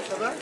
Ça va?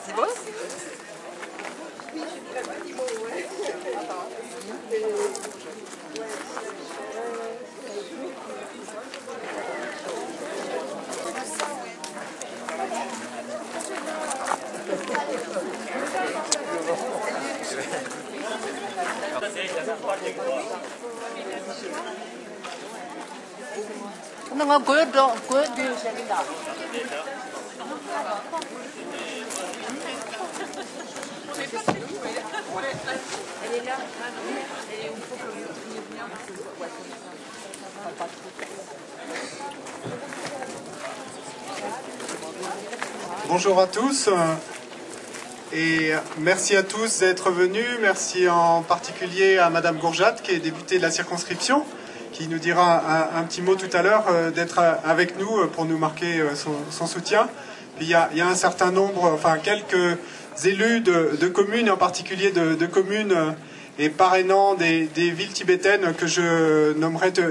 C'est beau? nó 보여주셔야 된다. Bonjour à tous et merci à tous d'être venus. Merci en particulier à Madame Gourjat qui est députée de la circonscription, qui nous dira un petit mot tout à l'heure, d'être avec nous pour nous marquer son soutien. Puis il y a un certain nombre, enfin quelques élus de communes, en particulier de communes et parrainants des villes tibétaines que je nommerai tout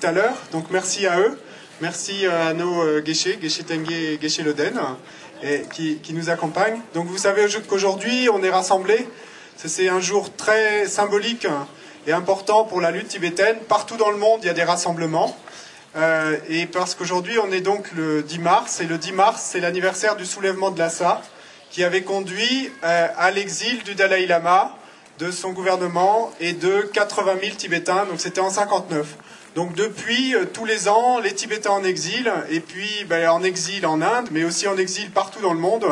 à l'heure. Donc merci à eux. Merci à nos Geshe Tengue et Geshe Loden qui nous accompagnent. Donc vous savez qu'aujourd'hui on est rassemblés. C'est un jour très symbolique et important pour la lutte tibétaine. Partout dans le monde il y a des rassemblements. Et parce qu'aujourd'hui on est donc le 10 mars. Et le 10 mars c'est l'anniversaire du soulèvement de Lhasa qui avait conduit à l'exil du Dalai Lama, de son gouvernement et de 80 000 Tibétains. Donc c'était en 59. Donc depuis, tous les ans, les Tibétains en exil, et puis en exil en Inde, mais aussi en exil partout dans le monde,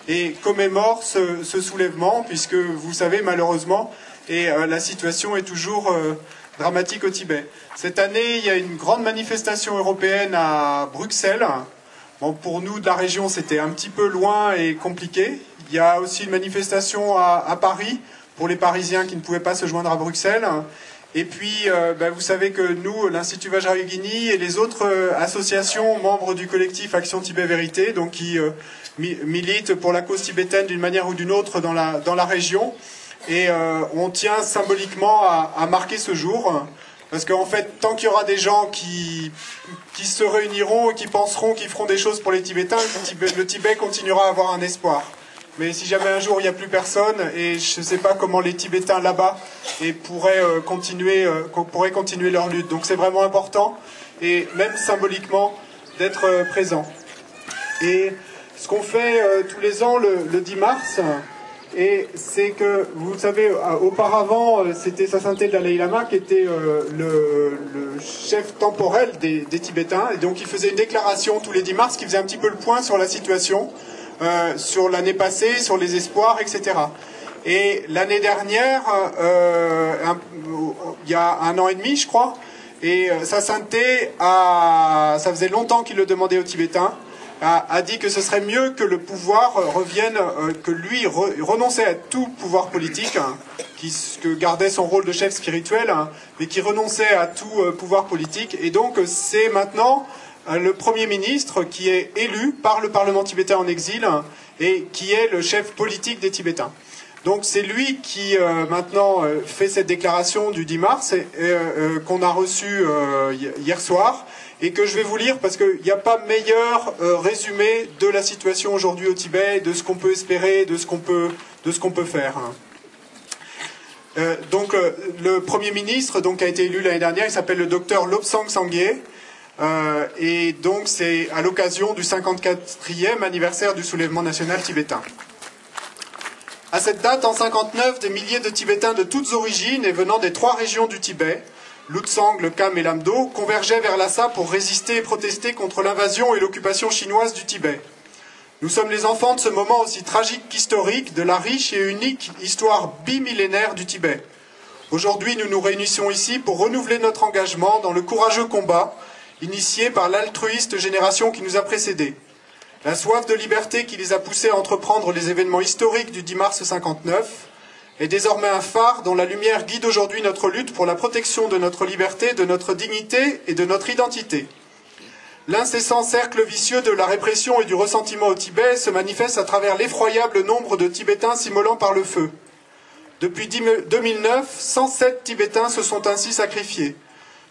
et commémorent ce soulèvement, puisque vous savez malheureusement, et la situation est toujours dramatique au Tibet. Cette année, il y a une grande manifestation européenne à Bruxelles. Bon, pour nous de la région, c'était un petit peu loin et compliqué. Il y a aussi une manifestation à Paris, pour les Parisiens qui ne pouvaient pas se joindre à Bruxelles. Et puis, vous savez que nous, l'Institut Vajrayogini et les autres associations membres du collectif Action Tibet Vérité, donc qui militent pour la cause tibétaine d'une manière ou d'une autre dans la région. Et on tient symboliquement à marquer ce jour. Parce qu'en fait, tant qu'il y aura des gens qui se réuniront et qui penseront qu'ils feront des choses pour les Tibétains, le Tibet continuera à avoir un espoir. Mais si jamais un jour il n'y a plus personne, et je ne sais pas comment les Tibétains là-bas pourraient continuer leur lutte. Donc c'est vraiment important, et même symboliquement, d'être présent. Et ce qu'on fait tous les ans le 10 mars, et c'est que, vous savez, auparavant, c'était Sa Sainteté le Dalai Lama qui était le chef temporel des Tibétains, et donc il faisait une déclaration tous les 10 mars qui faisait un petit peu le point sur la situation, sur l'année passée, sur les espoirs, etc. Et l'année dernière, il y a 1 an et demi, je crois, et Sa Sainteté, ça faisait longtemps qu'il le demandait aux Tibétains, a dit que ce serait mieux que le pouvoir revienne, que lui renonçait à tout pouvoir politique, que gardait son rôle de chef spirituel, mais qui renonçait à tout pouvoir politique. Et donc c'est maintenant le Premier ministre qui est élu par le Parlement tibétain en exil et qui est le chef politique des Tibétains. Donc c'est lui qui maintenant fait cette déclaration du 10 mars qu'on a reçue hier soir et que je vais vous lire parce qu'il n'y a pas meilleur résumé de la situation aujourd'hui au Tibet, de ce qu'on peut espérer, de ce qu'on peut faire. Donc le Premier ministre qui a été élu l'année dernière, il s'appelle le docteur Lobsang Sangye. Et donc c'est à l'occasion du 54e anniversaire du soulèvement national tibétain. À cette date, en 1959, des milliers de Tibétains de toutes origines et venant des 3 régions du Tibet, Lutsang, le Kham et l'Amdo, convergeaient vers Lhasa pour résister et protester contre l'invasion et l'occupation chinoise du Tibet. Nous sommes les enfants de ce moment aussi tragique qu'historique de la riche et unique histoire bimillénaire du Tibet. Aujourd'hui, nous nous réunissons ici pour renouveler notre engagement dans le courageux combat initié par l'altruiste génération qui nous a précédés. La soif de liberté qui les a poussés à entreprendre les événements historiques du 10 mars 59 est désormais un phare dont la lumière guide aujourd'hui notre lutte pour la protection de notre liberté, de notre dignité et de notre identité. L'incessant cercle vicieux de la répression et du ressentiment au Tibet se manifeste à travers l'effroyable nombre de Tibétains s'immolant par le feu. Depuis 2009, 107 Tibétains se sont ainsi sacrifiés,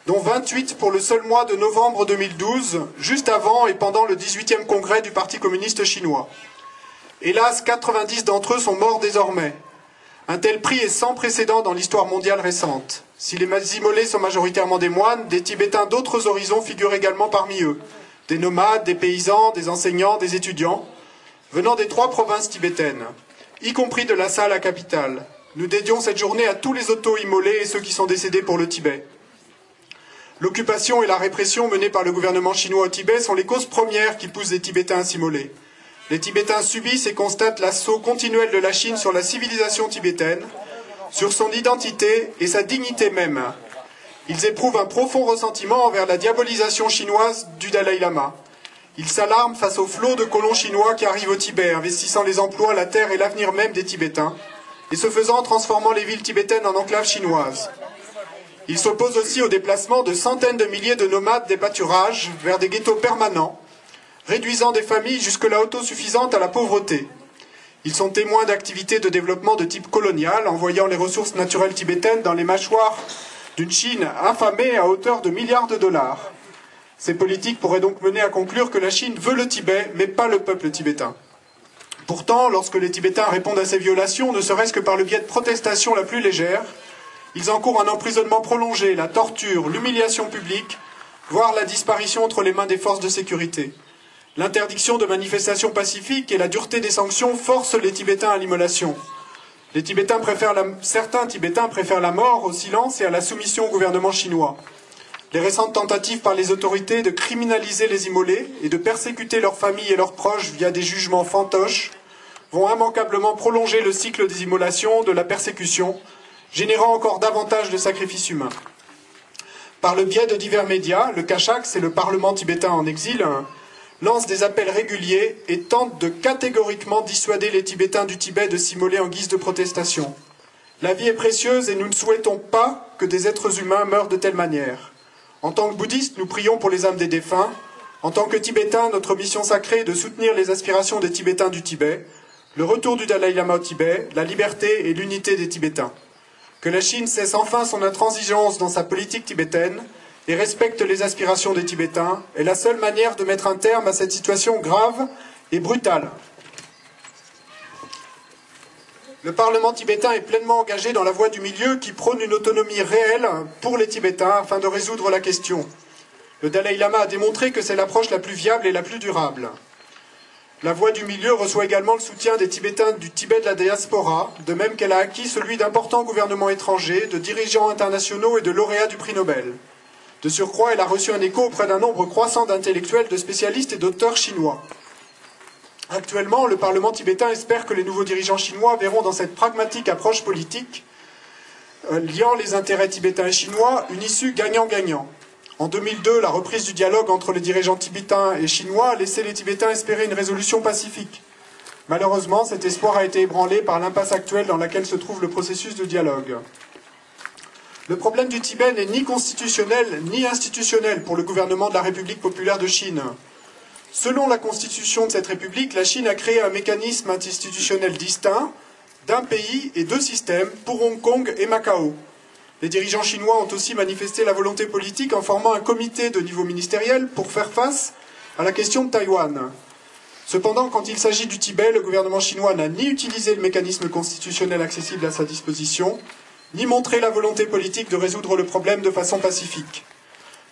dont 28 pour le seul mois de novembre 2012, juste avant et pendant le 18e congrès du Parti communiste chinois. Hélas, 90 d'entre eux sont morts désormais. Un tel prix est sans précédent dans l'histoire mondiale récente. Si les immolés sont majoritairement des moines, des Tibétains d'autres horizons figurent également parmi eux. Des nomades, des paysans, des enseignants, des étudiants, venant des 3 provinces tibétaines, y compris de Lhasa, la capitale. Nous dédions cette journée à tous les auto-immolés et ceux qui sont décédés pour le Tibet. L'occupation et la répression menées par le gouvernement chinois au Tibet sont les causes premières qui poussent les Tibétains à s'immoler. Les Tibétains subissent et constatent l'assaut continuel de la Chine sur la civilisation tibétaine, sur son identité et sa dignité même. Ils éprouvent un profond ressentiment envers la diabolisation chinoise du Dalai Lama. Ils s'alarment face au flot de colons chinois qui arrivent au Tibet, investissant les emplois, la terre et l'avenir même des Tibétains, et ce faisant transformant les villes tibétaines en enclaves chinoises. Ils s'opposent aussi au déplacement de centaines de milliers de nomades des pâturages vers des ghettos permanents, réduisant des familles jusque-là autosuffisantes à la pauvreté. Ils sont témoins d'activités de développement de type colonial, envoyant les ressources naturelles tibétaines dans les mâchoires d'une Chine affamée à hauteur de milliards de dollars. Ces politiques pourraient donc mener à conclure que la Chine veut le Tibet, mais pas le peuple tibétain. Pourtant, lorsque les Tibétains répondent à ces violations, ne serait-ce que par le biais de protestations la plus légère, ils encourent un emprisonnement prolongé, la torture, l'humiliation publique, voire la disparition entre les mains des forces de sécurité. L'interdiction de manifestations pacifiques et la dureté des sanctions forcent les Tibétains à l'immolation. Certains Tibétains préfèrent la mort au silence et à la soumission au gouvernement chinois. Les récentes tentatives par les autorités de criminaliser les immolés et de persécuter leurs familles et leurs proches via des jugements fantoches vont immanquablement prolonger le cycle des immolations, de la persécution, générant encore davantage de sacrifices humains. Par le biais de divers médias, le Kachak, c'est le Parlement tibétain en exil, lance des appels réguliers et tente de catégoriquement dissuader les Tibétains du Tibet de s'immoler en guise de protestation. La vie est précieuse et nous ne souhaitons pas que des êtres humains meurent de telle manière. En tant que bouddhistes, nous prions pour les âmes des défunts. En tant que Tibétains, notre mission sacrée est de soutenir les aspirations des Tibétains du Tibet, le retour du Dalai Lama au Tibet, la liberté et l'unité des Tibétains. Que la Chine cesse enfin son intransigeance dans sa politique tibétaine et respecte les aspirations des Tibétains est la seule manière de mettre un terme à cette situation grave et brutale. Le Parlement tibétain est pleinement engagé dans la voie du milieu qui prône une autonomie réelle pour les Tibétains afin de résoudre la question. Le Dalai Lama a démontré que c'est l'approche la plus viable et la plus durable. La voie du milieu reçoit également le soutien des Tibétains du Tibet de la diaspora, de même qu'elle a acquis celui d'importants gouvernements étrangers, de dirigeants internationaux et de lauréats du prix Nobel. De surcroît, elle a reçu un écho auprès d'un nombre croissant d'intellectuels, de spécialistes et d'auteurs chinois. Actuellement, le Parlement tibétain espère que les nouveaux dirigeants chinois verront dans cette pragmatique approche politique, liant les intérêts tibétains et chinois, une issue gagnant-gagnant. En 2002, la reprise du dialogue entre les dirigeants tibétains et chinois a laissé les Tibétains espérer une résolution pacifique. Malheureusement, cet espoir a été ébranlé par l'impasse actuelle dans laquelle se trouve le processus de dialogue. Le problème du Tibet n'est ni constitutionnel ni institutionnel pour le gouvernement de la République populaire de Chine. Selon la constitution de cette République, la Chine a créé un mécanisme institutionnel distinct d'un pays et 2 systèmes pour Hong Kong et Macao. Les dirigeants chinois ont aussi manifesté la volonté politique en formant un comité de niveau ministériel pour faire face à la question de Taïwan. Cependant, quand il s'agit du Tibet, le gouvernement chinois n'a ni utilisé le mécanisme constitutionnel accessible à sa disposition, ni montré la volonté politique de résoudre le problème de façon pacifique.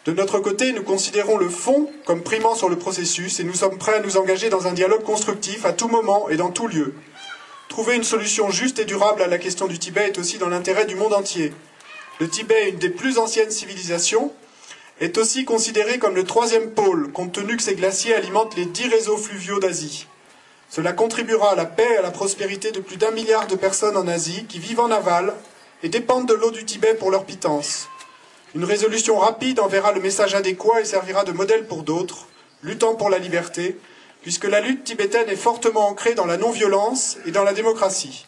De notre côté, nous considérons le fond comme primant sur le processus et nous sommes prêts à nous engager dans un dialogue constructif à tout moment et dans tout lieu. Trouver une solution juste et durable à la question du Tibet est aussi dans l'intérêt du monde entier. Le Tibet, une des plus anciennes civilisations, est aussi considéré comme le troisième pôle, compte tenu que ces glaciers alimentent les 10 réseaux fluviaux d'Asie. Cela contribuera à la paix et à la prospérité de plus d'1 milliard de personnes en Asie qui vivent en aval et dépendent de l'eau du Tibet pour leur pitance. Une résolution rapide enverra le message adéquat et servira de modèle pour d'autres, luttant pour la liberté, puisque la lutte tibétaine est fortement ancrée dans la non-violence et dans la démocratie.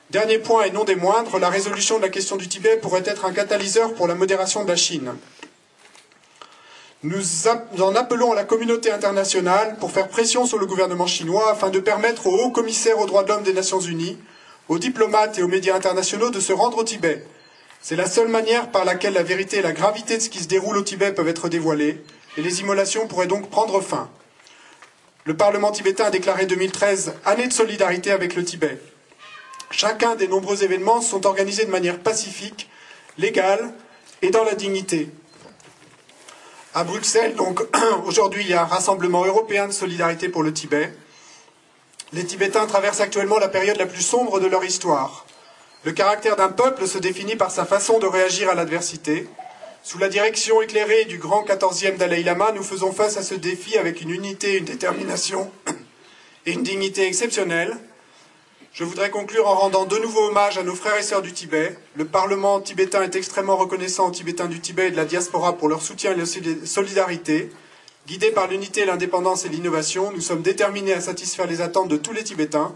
Dernier point et non des moindres, la résolution de la question du Tibet pourrait être un catalyseur pour la modération de la Chine. Nous en appelons à la communauté internationale pour faire pression sur le gouvernement chinois afin de permettre au haut commissaire aux droits de l'homme des Nations Unies, aux diplomates et aux médias internationaux de se rendre au Tibet. C'est la seule manière par laquelle la vérité et la gravité de ce qui se déroule au Tibet peuvent être dévoilées, et les immolations pourraient donc prendre fin. Le Parlement tibétain a déclaré 2013 année de solidarité avec le Tibet. Chacun des nombreux événements sont organisés de manière pacifique, légale et dans la dignité. À Bruxelles, donc, aujourd'hui, il y a un rassemblement européen de solidarité pour le Tibet. Les Tibétains traversent actuellement la période la plus sombre de leur histoire. Le caractère d'un peuple se définit par sa façon de réagir à l'adversité. Sous la direction éclairée du grand 14e Dalai Lama, nous faisons face à ce défi avec une unité, une détermination et une dignité exceptionnelles. Je voudrais conclure en rendant de nouveau hommage à nos frères et sœurs du Tibet. Le Parlement tibétain est extrêmement reconnaissant aux Tibétains du Tibet et de la diaspora pour leur soutien et leur solidarité. Guidés par l'unité, l'indépendance et l'innovation, nous sommes déterminés à satisfaire les attentes de tous les Tibétains,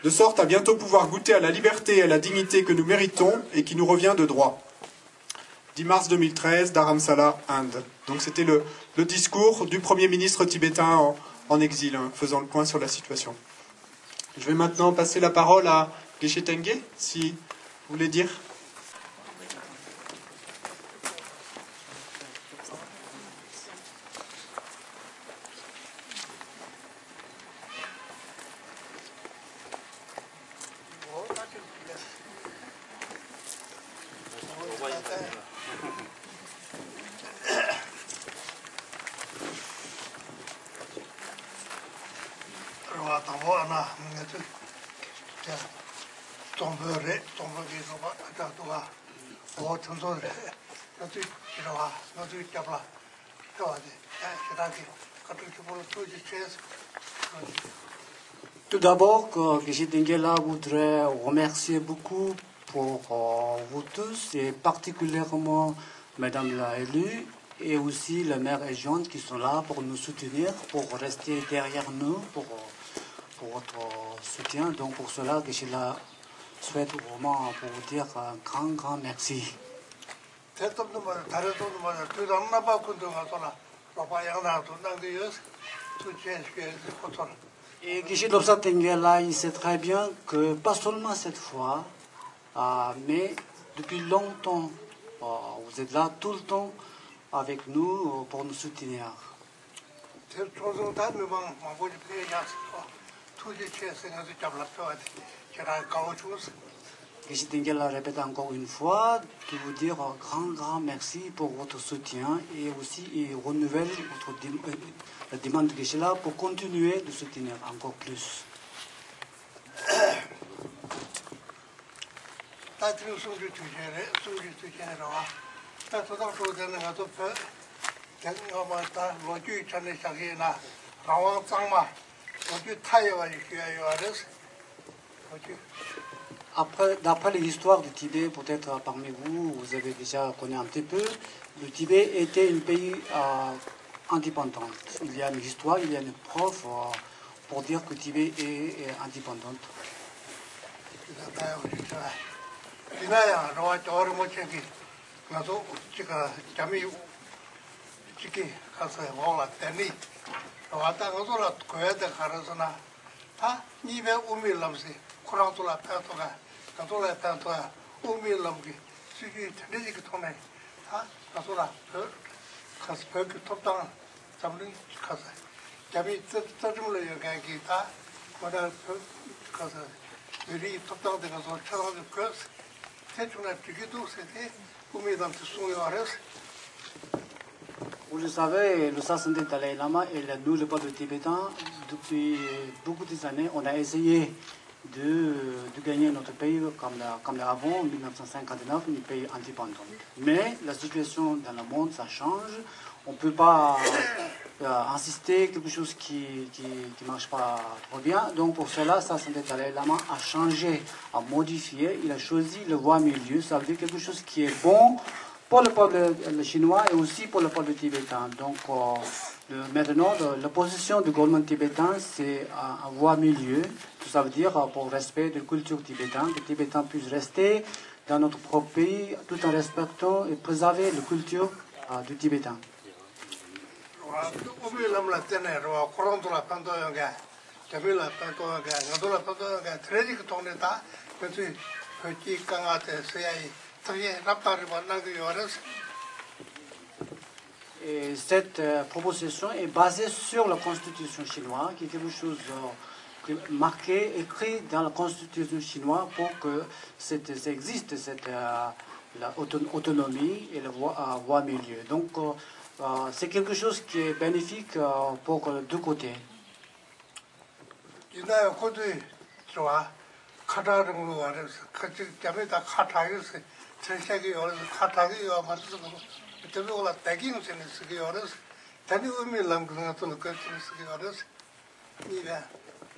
de sorte à bientôt pouvoir goûter à la liberté et à la dignité que nous méritons et qui nous revient de droit. 10 mars 2013, Dharamsala, Inde. Donc c'était le discours du Premier ministre tibétain en exil, faisant le point sur la situation. Je vais maintenant passer la parole à Geshe Tenge, si vous voulez dire. Tout d'abord, Geshe Tengela voudrait remercier beaucoup pour vous tous, et particulièrement Madame la élue, et aussi le maire et Jean qui sont là pour nous soutenir, pour rester derrière nous, pour votre soutien. Donc pour cela, Geshe la souhaite vraiment pour vous dire un grand merci. Et Geshe Lobsang Tengela, il sait très bien que pas seulement cette fois, mais depuis longtemps, vous êtes là tout le temps avec nous pour nous soutenir. Geshe Tengela répète encore une fois de vous dire un grand merci pour votre soutien et aussi il renouvelle la demande de Geshe la pour continuer de soutenir encore plus. D'après l'histoire du Tibet, peut-être parmi vous, vous avez déjà connu un petit peu, le Tibet était un pays indépendant. Il y a une histoire, il y a une preuve pour dire que le Tibet est indépendant. Vous le savez, le Satsang de Dalai Lama et nous, le peuple tibétain, depuis beaucoup d'années, on a essayé de gagner notre pays comme avant, en 1959, un pays indépendant. Mais la situation dans le monde, ça change. On ne peut pas insister quelque chose qui ne marche pas trop bien. Donc pour cela, Sassanté Dalai Lama a changé, a modifié. Il a choisi le voie milieu. Ça veut dire quelque chose qui est bon pour le peuple chinois et aussi pour le peuple tibétain. Donc maintenant, la position du gouvernement tibétain, c'est un voie milieu. Ça veut dire pour respect de la culture tibétaine, que les Tibétains puissent rester dans notre propre pays tout en respectant et préserver la culture du Tibétain. Et cette proposition est basée sur la constitution chinoise, qui est quelque chose marqué, écrit dans la constitution chinoise pour que ça existe, l'autonomie et la voie milieu. Donc c'est quelque chose qui est bénéfique pour les deux côtés.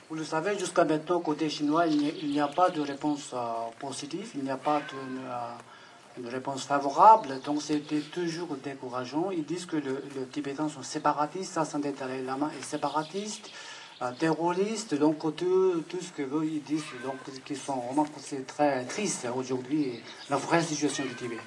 Vous le savez, jusqu'à maintenant, côté chinois, il n'y a pas de réponse positive, il n'y a pas une réponse favorable, donc c'était toujours décourageant. Ils disent que les Tibétains sont séparatistes, Sassanté Dalai Lama est séparatiste, terroriste, donc tout ce que eux ils disent, donc qui sont vraiment c'est très triste aujourd'hui, la vraie situation du Tibet.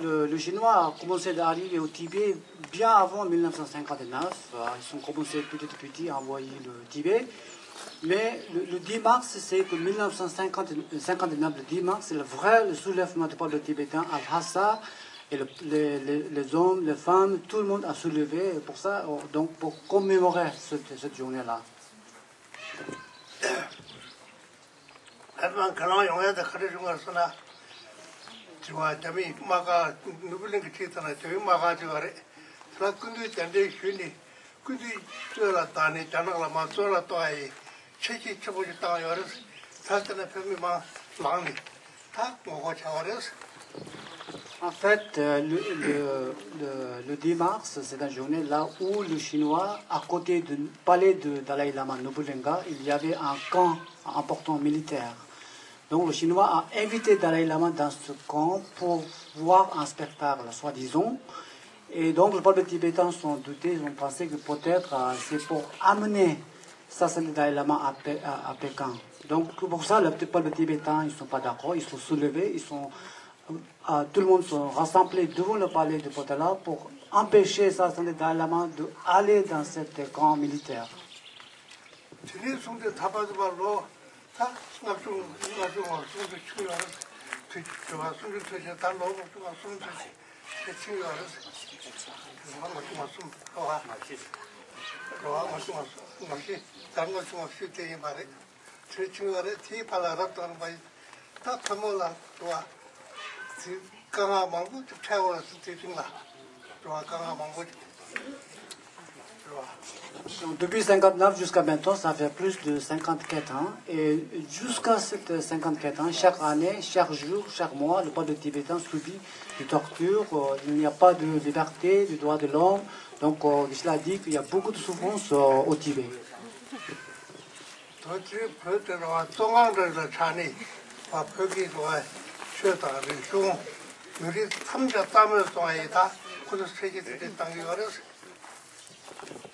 Le Chinois a commencé à arriver au Tibet bien avant 1959. Ils ont commencé petit à petit à envoyer le Tibet. Mais le 10 mars, c'est que 1959, le 10 mars, c'est le soulèvement du peuple tibétain à Lhasa. Et les hommes, les femmes, tout le monde a soulevé pour ça, donc pour commémorer cette journée-là. En fait, le 10 mars, c'est une journée là où le Chinois, à côté du palais de Dalai Lama Nobunaga, il y avait un camp important militaire. Donc le Chinois a invité Dalai Lama dans ce camp pour voir un spectacle, soi-disant. Et donc le peuple tibétain sont doutés, ils ont pensé que peut-être c'est pour amener Sassanté Dalai Lama à Pékin. Donc pour ça, le peuple tibétain, ils ne sont pas d'accord, ils sont soulevés, tout le monde sont rassemblés devant le palais de Potala pour empêcher Sassanté Dalai Lama d'aller dans ce camp militaire. Donc, depuis 1959 jusqu'à maintenant, ça fait plus de 54 ans. Et jusqu'à ces 54 ans, chaque année, chaque jour, chaque mois, le peuple tibétain subit des tortures. Il n'y a pas de liberté, de droits de l'homme. Donc, cela dit qu'il y a beaucoup de souffrance au Tibet.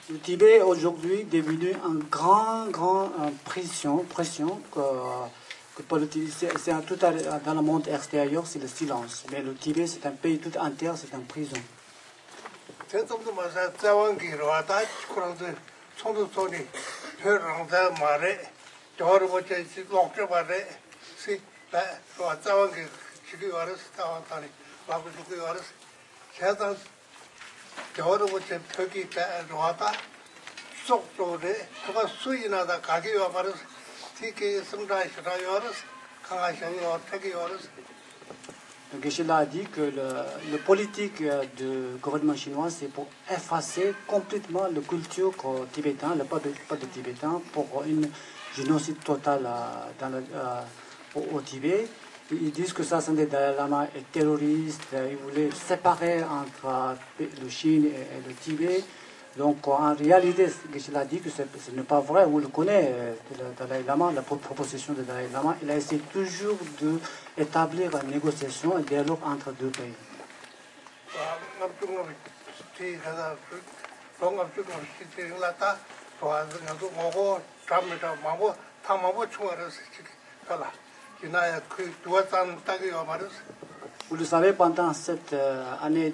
Le Tibet est aujourd'hui devenu une grande pression que pour le Tibet, c'est tout dans le monde extérieur, c'est le silence. Mais le Tibet, c'est un pays tout entier, c'est une prison. Donc Geshe-la a dit que le politique du gouvernement chinois, c'est pour effacer complètement la culture tibétaine, le pas de tibétain, pour une génocide totale au Tibet. Ils disent que Sasande Dalai Lama est terroriste, il voulait séparer entre le Chine et le Tibet. Donc en réalité, Geshe-la a dit que ce n'est pas vrai, on le connaît, le Dalai Lama, la proposition de Dalai Lama, il a essayé toujours d'établir une négociation, un dialogue entre deux pays. Vous le savez, pendant cette année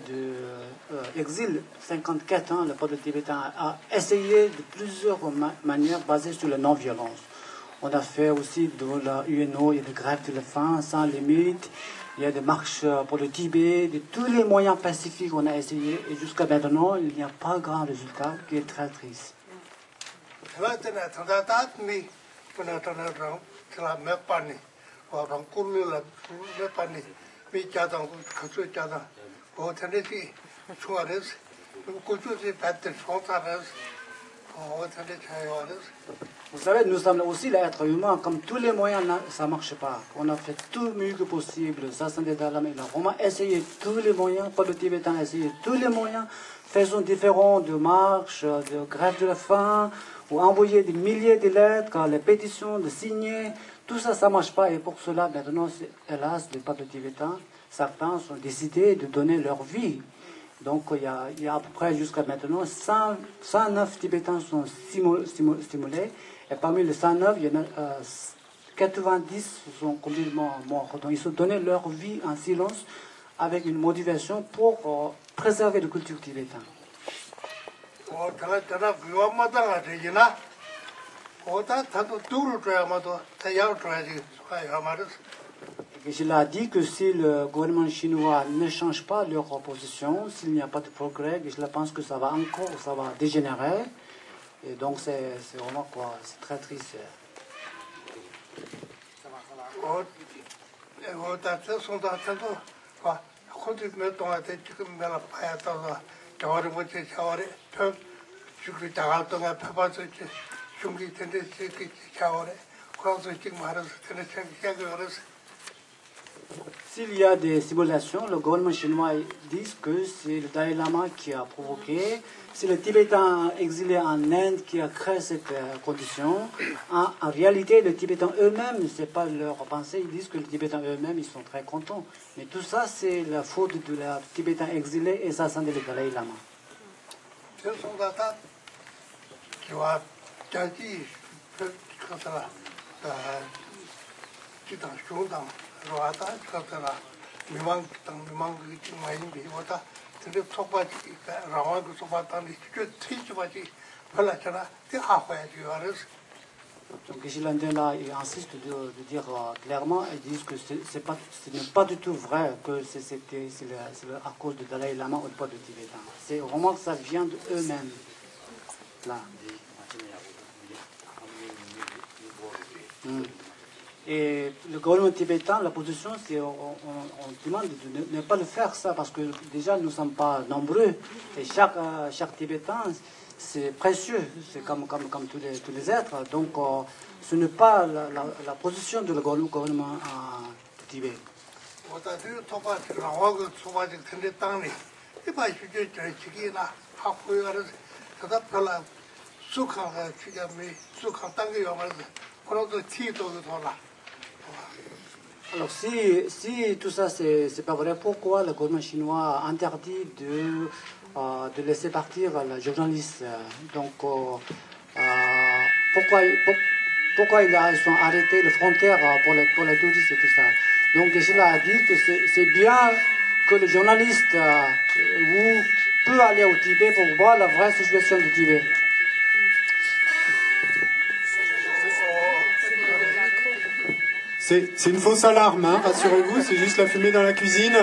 d'exil, 54 ans, le peuple tibétain a essayé de plusieurs manières basées sur la non-violence. On a fait aussi de la UNO, il y a des grèves de la faim sans limite, il y a des marches pour le Tibet, de tous les moyens pacifiques on a essayé, et jusqu'à maintenant, il n'y a pas grand résultat, qui est très triste. Vous savez, nous sommes aussi l'être humain, comme tous les moyens, ça ne marche pas. On a fait tout le mieux que possible. Sasande Dalai Lama, il a vraiment essayé tous les moyens, pas le Tibétain a essayé tous les moyens, faisons différents de marches, de grève de la faim, ou envoyer des milliers de lettres, les pétitions, de signer. Tout ça, ça ne marche pas. Et pour cela, maintenant, hélas, les peuples tibétains, certains sont décidés de donner leur vie. Donc, il y a à peu près jusqu'à maintenant 109 Tibétains sont stimulés. Et parmi les 109, il y en a 90 sont complètement morts. Donc, ils ont donné leur vie en silence avec une motivation pour préserver la culture tibétaine. Je l'ai dit que si le gouvernement chinois ne change pas leur position, s'il n'y a pas de progrès, je pense que ça va dégénérer. Et donc c'est vraiment quoi, c'est très triste. S'il y a des simulations, le gouvernement chinois dit que c'est le Dalai Lama qui a provoqué, c'est le Tibétain exilé en Inde qui a créé cette condition. En réalité, les Tibétains eux-mêmes, ce n'est pas leur pensée, ils disent que les Tibétains eux-mêmes, ils sont très contents. Mais tout ça, c'est la faute de la Tibétain exilé et ça, c'est le Dalai Lama. Donc Geshe-la il insiste de dire clairement, ils disent que ce n'est pas du tout vrai que c'est à cause de Dalai Lama ou pas de Tibétain. C'est vraiment que ça vient d'eux-mêmes. Là. Et le gouvernement tibétain, la position, c'est on demande de ne pas le faire ça, parce que déjà nous ne sommes pas nombreux. Et chaque Tibétain, c'est précieux, c'est comme tous les êtres. Donc ce n'est pas la position de le gouvernement du Tibet. Alors si tout ça c'est pas vrai, pourquoi le gouvernement chinois a interdit de laisser partir la journaliste? Donc pourquoi ils ont arrêté les frontières pour les touristes et tout ça? Donc Geshe-la a dit que c'est bien que le journaliste peut aller au Tibet pour voir la vraie situation du Tibet. C'est une fausse alarme, hein, rassurez-vous, c'est juste la fumée dans la cuisine.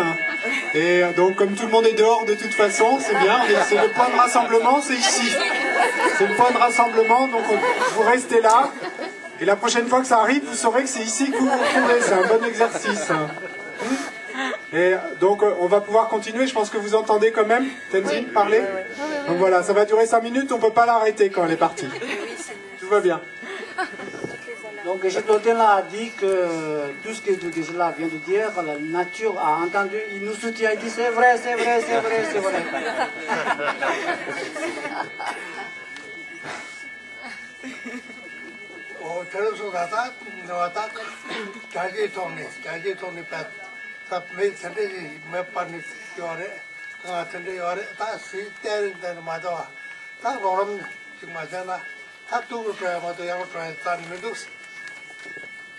Et donc, comme tout le monde est dehors de toute façon, c'est bien. C'est le point de rassemblement, c'est ici. C'est le point de rassemblement, donc vous restez là. Et la prochaine fois que ça arrive, vous saurez que c'est ici que vous vous trouvez. C'est un bon exercice. Et donc, on va pouvoir continuer. Je pense que vous entendez quand même Tenzin parler. Donc voilà, ça va durer 5 minutes. On ne peut pas l'arrêter quand elle est partie. Tout va bien. Donc Gisela a dit que tout ce que Gisela vient de dire, la nature a entendu, il nous soutient, il dit c'est vrai, c'est vrai, c'est vrai, c'est vrai.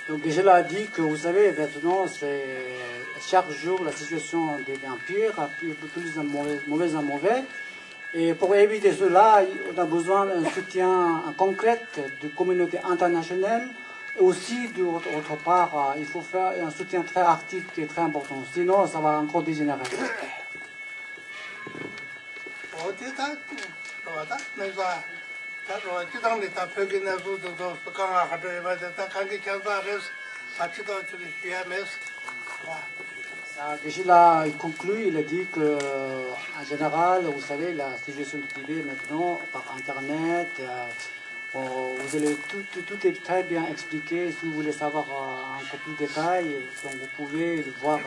Donc Gisela a dit que vous savez, maintenant, chaque jour la situation devient pire, plus mauvais en mauvais. Et pour éviter cela, on a besoin d'un soutien concret de communauté internationale. Et aussi, d'autre part, il faut faire un soutien très actif qui est très important. Sinon, ça va encore dégénérer. Gisela conclut, il a dit que, en général, vous savez, la situation du Tibet maintenant, par Internet, vous allez, tout est très bien expliqué. Si vous voulez savoir encore plus de détails, donc vous pouvez le voir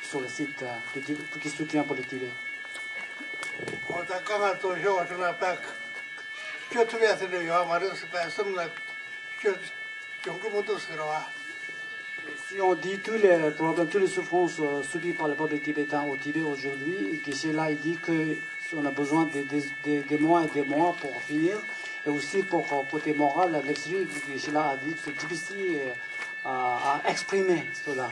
sur le site qui soutient pour le Tibet. Si on dit tous les problèmes, toutes les souffrances subies par le peuple tibétain au Tibet aujourd'hui, Gisela il dit qu'on a besoin des mois et des mois pour finir. Et aussi pour côté moral, l'extérieur, Gisela a dit que c'est difficile à exprimer cela.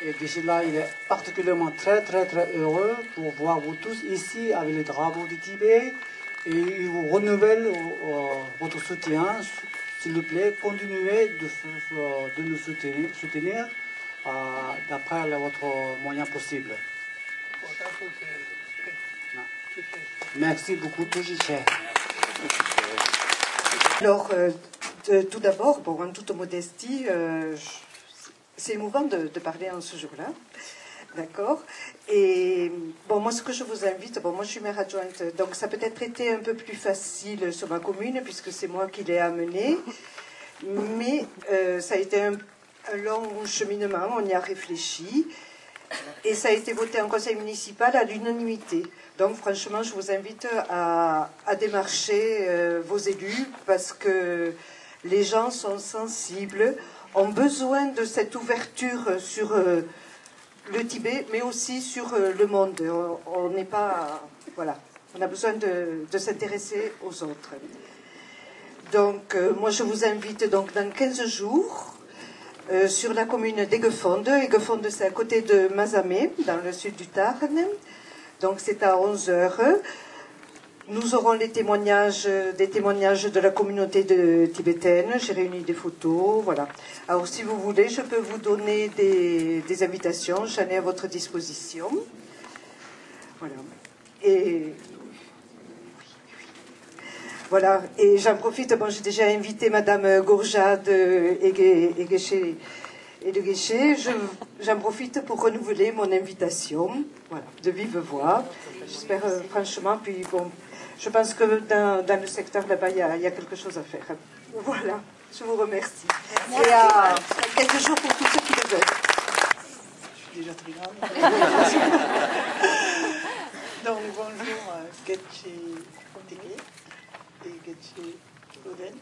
Et Gisela, il est particulièrement très heureux pour voir vous tous ici avec les drapeaux du Tibet. Et il vous renouvelle votre soutien. S'il vous plaît, continuez de nous soutenir d'après votre moyen possible. Merci beaucoup, Tojiché. Alors, tout d'abord, bon, en toute modestie, c'est émouvant de parler en ce jour-là, d'accord. Et bon, moi, ce que je vous invite, bon, moi, je suis maire adjointe, donc ça peut être été un peu plus facile sur ma commune, puisque c'est moi qui l'ai amené, mais ça a été un long cheminement, on y a réfléchi, et ça a été voté en conseil municipal à l'unanimité. Donc, franchement, je vous invite à démarcher vos élus, parce que les gens sont sensibles, ont besoin de cette ouverture sur le Tibet, mais aussi sur le monde. On n'est pas... Voilà, on a besoin de s'intéresser aux autres. Donc, moi, je vous invite donc dans 15 jours sur la commune d'Aiguefonde. Aiguefonde, c'est à côté de Mazamet, dans le sud du Tarn. Donc, c'est à 11h. Nous aurons des témoignages de la communauté tibétaine. J'ai réuni des photos, voilà. Alors, si vous voulez, je peux vous donner des invitations. J'en ai à votre disposition. Voilà. Et voilà. Et j'en profite. Bon, j'ai déjà invité Madame Gourjade et de Guéché. J'en profite pour renouveler mon invitation. Voilà, de vive voix. J'espère franchement. Puis bon. Je pense que dans le secteur là-bas, il y a quelque chose à faire. Voilà, je vous remercie. Et à quelques jours pour tous ceux qui le veulent. Je suis déjà très grave. Donc bonjour, Getche Teke et Getche Oden,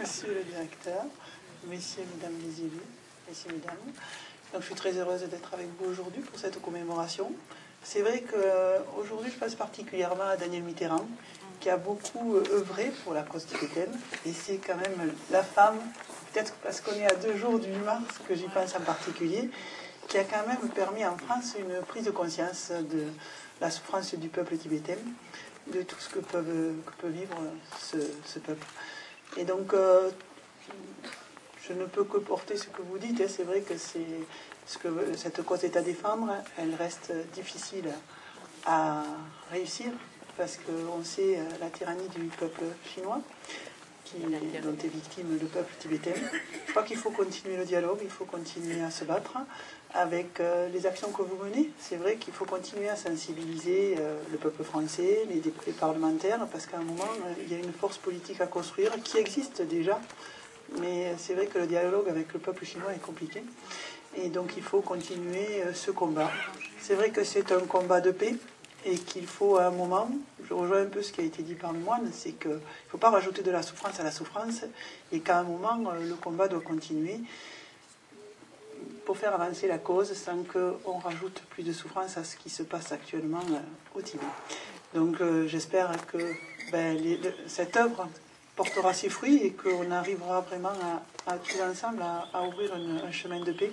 monsieur le directeur, messieurs, mesdames les élus, messieurs, mesdames. Donc je suis très heureuse d'être avec vous aujourd'hui pour cette commémoration. C'est vrai qu'aujourd'hui, je pense particulièrement à Daniel Mitterrand, qui a beaucoup œuvré pour la cause tibétaine. Et c'est quand même la femme, peut-être parce qu'on est à 2 jours du 8 mars, que j'y pense en particulier, qui a quand même permis en France une prise de conscience la souffrance du peuple tibétain, de tout ce que peut vivre ce peuple. Et donc, je ne peux que porter ce que vous dites. C'est vrai que cette cause est à défendre. Elle reste difficile à réussir parce qu'on sait la tyrannie du peuple chinois dont est victime le peuple tibétain. Je crois qu'il faut continuer le dialogue, il faut continuer à se battre avec les actions que vous menez. C'est vrai qu'il faut continuer à sensibiliser le peuple français, les parlementaires, parce qu'à un moment, il y a une force politique à construire qui existe déjà. Mais c'est vrai que le dialogue avec le peuple chinois est compliqué. Et donc il faut continuer ce combat. C'est vrai que c'est un combat de paix et qu'il faut à un moment, je rejoins un peu ce qui a été dit par le moine, c'est qu'il ne faut pas rajouter de la souffrance à la souffrance et qu'à un moment, le combat doit continuer pour faire avancer la cause sans qu'on rajoute plus de souffrance à ce qui se passe actuellement au Tibet. Donc j'espère que cette œuvre portera ses fruits et qu'on arrivera vraiment à tous ensemble à ouvrir un chemin de paix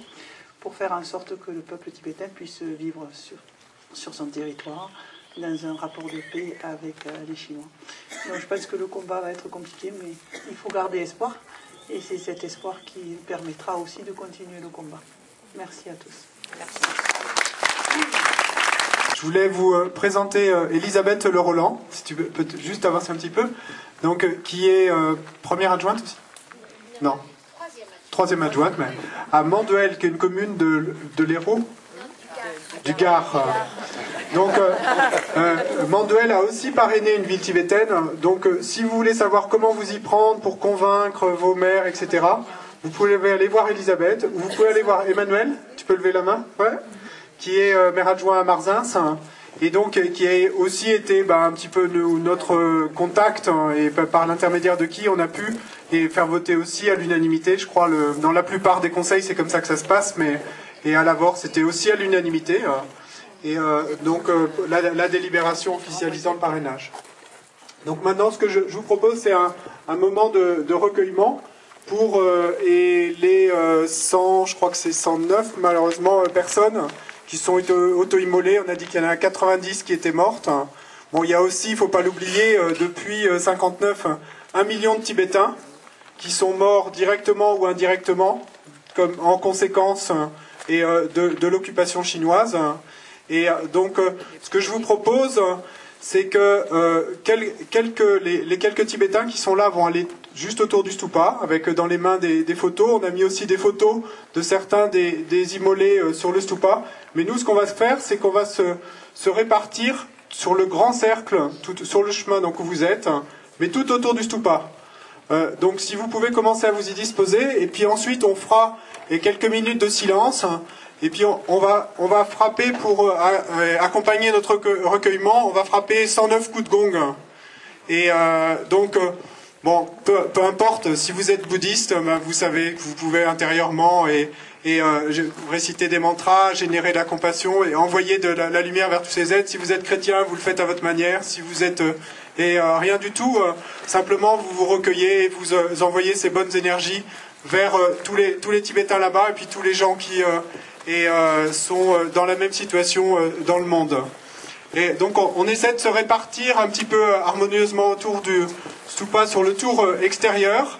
pour faire en sorte que le peuple tibétain puisse vivre sur son territoire dans un rapport de paix avec les Chinois. Donc je pense que le combat va être compliqué, mais il faut garder espoir et c'est cet espoir qui permettra aussi de continuer le combat. Merci à tous. Merci. Je voulais vous présenter Elisabeth Le Roland, si tu peux juste avancer un petit peu, donc, qui est première adjointe aussi. Non. Troisième adjointe, mais à Manduel, qui est une commune de l'Hérault, du Gard. Donc, Manduel a aussi parrainé une ville tibétaine. Donc, si vous voulez savoir comment vous y prendre pour convaincre vos maires, etc., vous pouvez aller voir Elisabeth, ou vous pouvez aller voir Emmanuel. Tu peux lever la main, ouais, qui est maire adjoint à Marzins, et donc qui a aussi été un petit peu notre contact, et par l'intermédiaire de qui on a pu et faire voter aussi à l'unanimité. Je crois dans la plupart des conseils c'est comme ça que ça se passe, et à l'Avor c'était aussi à l'unanimité. Et donc la délibération officialisant le parrainage. Donc maintenant ce que je vous propose c'est un moment de recueillement pour les 100, je crois que c'est 109 malheureusement personnes qui sont auto-immolées. On a dit qu'il y en a 90 qui étaient mortes. Bon, il y a aussi, il ne faut pas l'oublier, depuis 59, 1 million de Tibétains qui sont morts directement ou indirectement comme en conséquence de l'occupation chinoise. Et donc, ce que je vous propose, c'est que les quelques Tibétains qui sont là vont aller juste autour du stupa, avec dans les mains des photos. On a mis aussi des photos de certains des immolés sur le stupa. Mais nous, ce qu'on va faire, c'est qu'on va se répartir sur le grand cercle, sur le chemin donc, où vous êtes, mais tout autour du stupa. Donc si vous pouvez commencer à vous y disposer, et puis ensuite on fera quelques minutes de silence. Et puis on va frapper pour accompagner notre recueillement, on va frapper 109 coups de gong. Et donc, bon, peu importe, si vous êtes bouddhiste, vous savez que vous pouvez intérieurement réciter des mantras, générer de la compassion et envoyer de la lumière vers tous ces êtres. Si vous êtes chrétien, vous le faites à votre manière. Si vous êtes rien du tout, simplement vous vous recueillez et vous envoyez ces bonnes énergies vers tous les Tibétains là-bas et puis tous les gens qui sont dans la même situation dans le monde. Et donc on essaie de se répartir un petit peu harmonieusement autour du stupa sur le tour extérieur.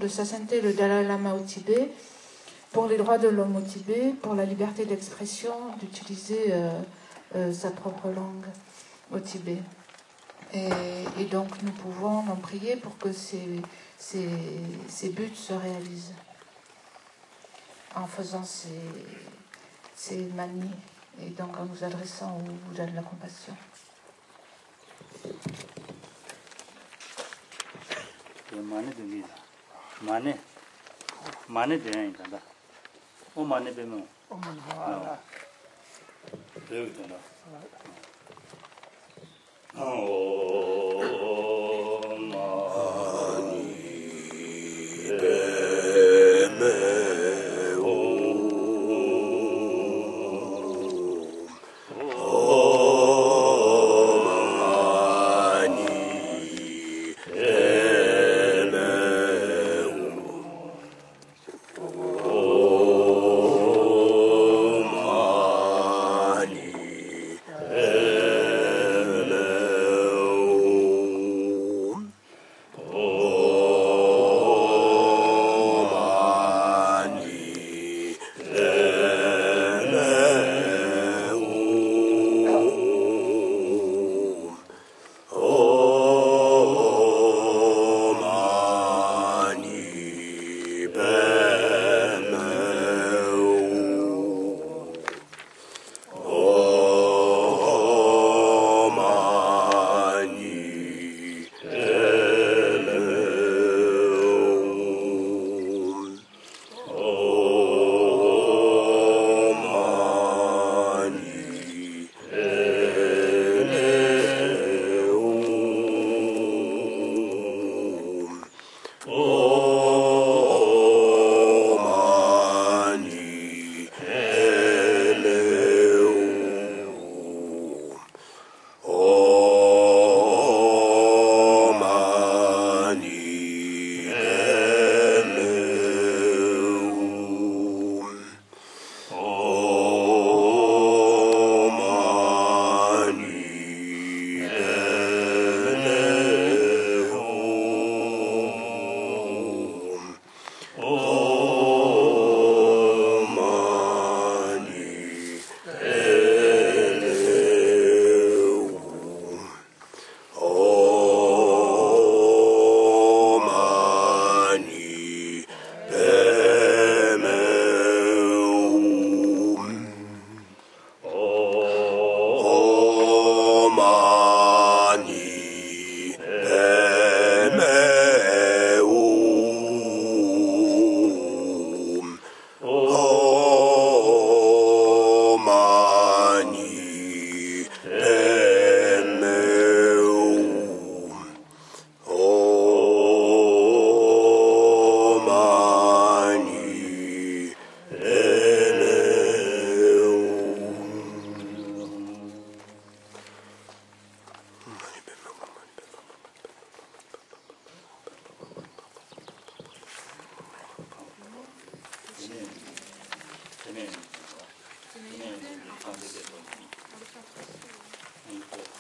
De Sa Sainteté le Dalai Lama au Tibet, pour les droits de l'homme au Tibet, pour la liberté d'expression, d'utiliser sa propre langue au Tibet. Et donc nous pouvons en prier pour que ces buts se réalisent en faisant ces manies et donc en nous adressant au Bouddha de la compassion. Mane de rien là. On mane de non. On va. Oh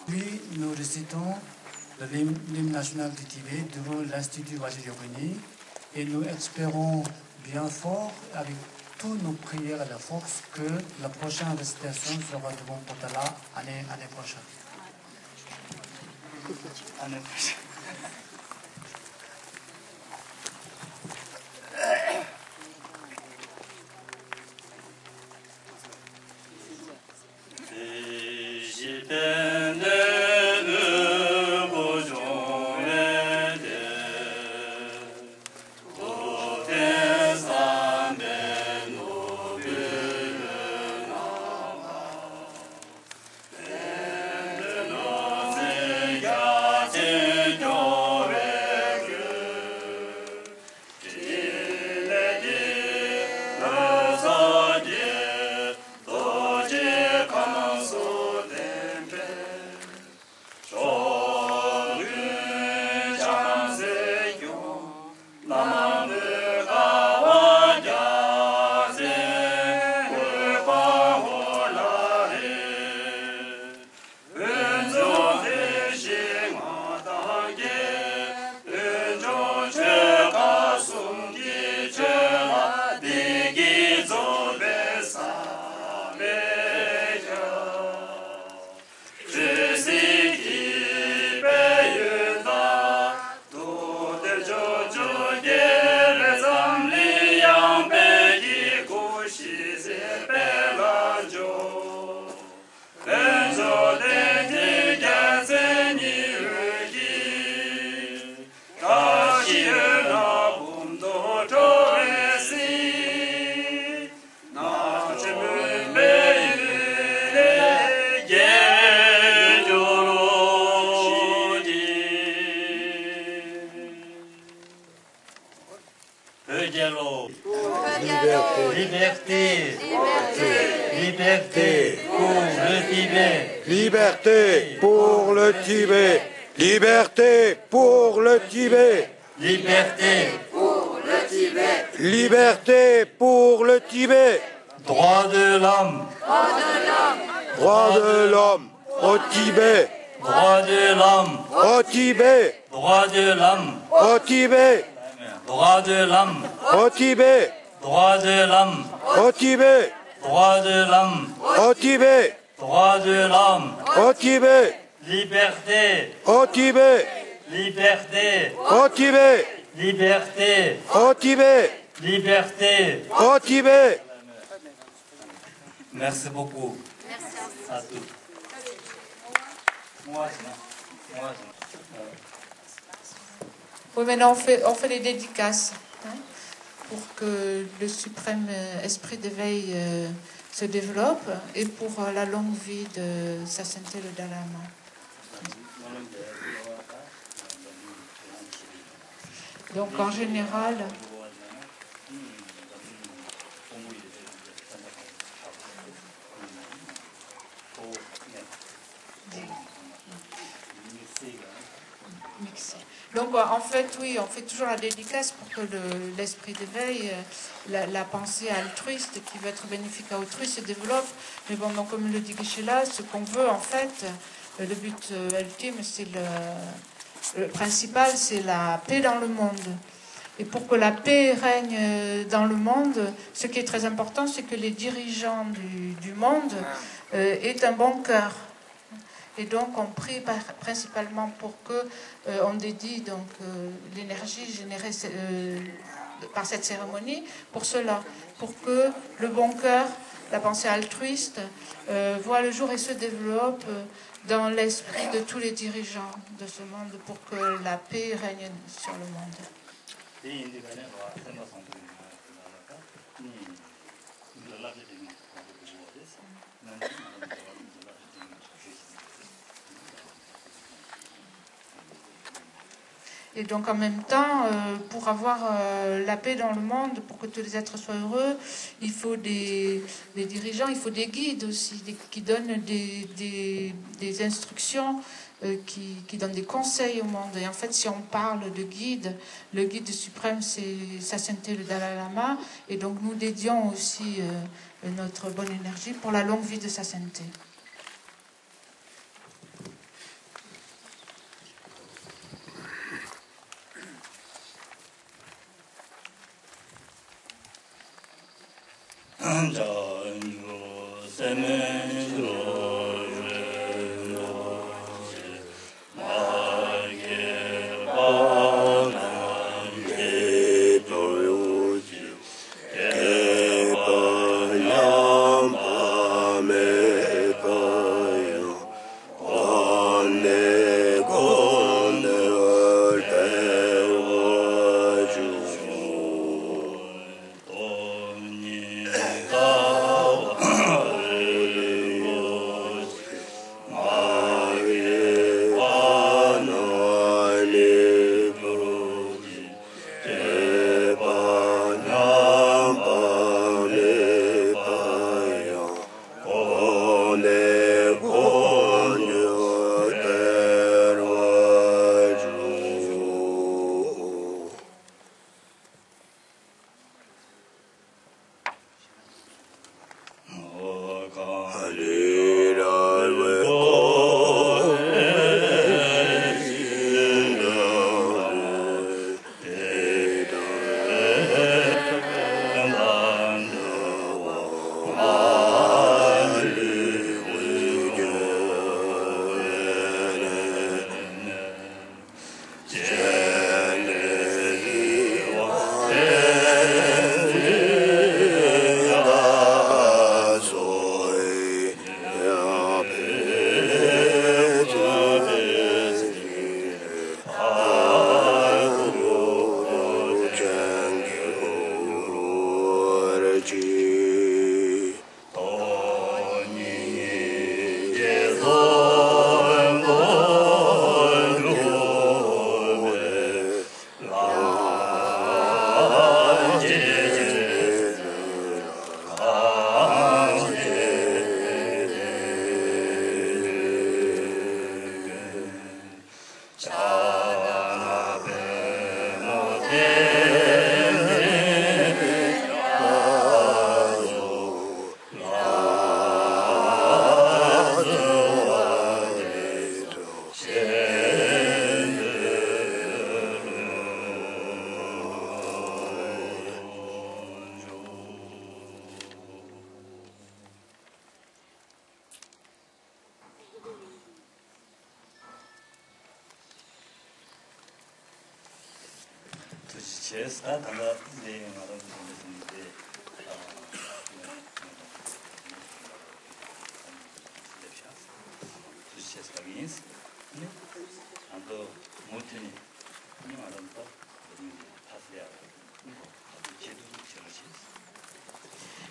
Puis nous récitons l'hymne national du Tibet devant l'Institut Vajrayogini et nous espérons bien fort, avec toutes nos prières et la force, que la prochaine récitation sera devant Potala l'année prochaine. Liberté. Liberté pour le Tibet. Liberté pour le Tibet. Liberté pour le Tibet. Liberté pour le Tibet. Liberté pour le Tibet. Droit de l'homme. Droit de l'homme au Tibet. Droit de l'homme. Au Tibet. Droit de l'homme. Au Tibet. Droit de l'homme. Au Tibet. Droit de l'homme. Au Tibet. Droit de l'homme. Au Tibet. Droit de l'homme. Au Tibet. Liberté. Au Tibet. Liberté. Au Tibet. Liberté. Au Tibet. Liberté. Au Tibet. Merci beaucoup. Merci à tous. Oui, maintenant on fait les dédicaces, hein, pour que le suprême esprit d'éveil se développe et pour la longue vie de Sa Sainteté le Dalai Lama. Donc en général, donc en fait, oui, on fait toujours la dédicace pour que l'esprit d'éveil, la pensée altruiste qui veut être bénéfique à autrui se développe. Mais bon, donc comme le dit Geshe-la, ce qu'on veut en fait, le but ultime, c'est le principal, c'est la paix dans le monde. Et pour que la paix règne dans le monde, ce qui est très important, c'est que les dirigeants du monde aient un bon cœur. Et donc on prie principalement pour que on dédie donc l'énergie générée par cette cérémonie pour cela, pour que le bon cœur, la pensée altruiste voit le jour et se développe dans l'esprit de tous les dirigeants de ce monde pour que la paix règne sur le monde. Et donc en même temps, pour avoir la paix dans le monde, pour que tous les êtres soient heureux, il faut des dirigeants, il faut des guides aussi, qui donnent des instructions, qui donnent des conseils au monde. Et en fait, si on parle de guide, le guide suprême, c'est Sa Sainteté le Dalai Lama. Et donc nous dédions aussi notre bonne énergie pour la longue vie de Sa Sainteté.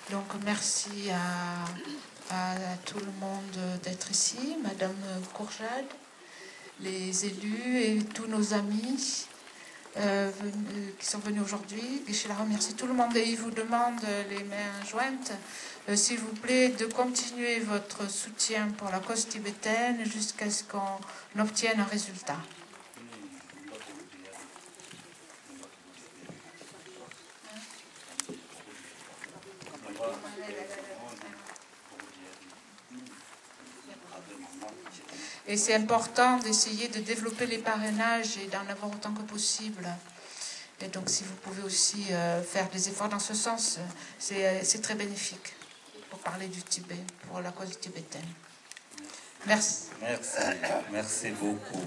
Donc merci à tout le monde d'être ici, Madame Gourjad, les élus et tous nos amis qui sont venus aujourd'hui. Guichela remercie tout le monde et il vous demande, les mains jointes, s'il vous plaît, de continuer votre soutien pour la cause tibétaine jusqu'à ce qu'on obtienne un résultat. Et c'est important d'essayer de développer les parrainages et d'en avoir autant que possible. Et donc si vous pouvez aussi faire des efforts dans ce sens, c'est très bénéfique pour parler du Tibet, pour la cause tibétaine. Merci. Merci beaucoup.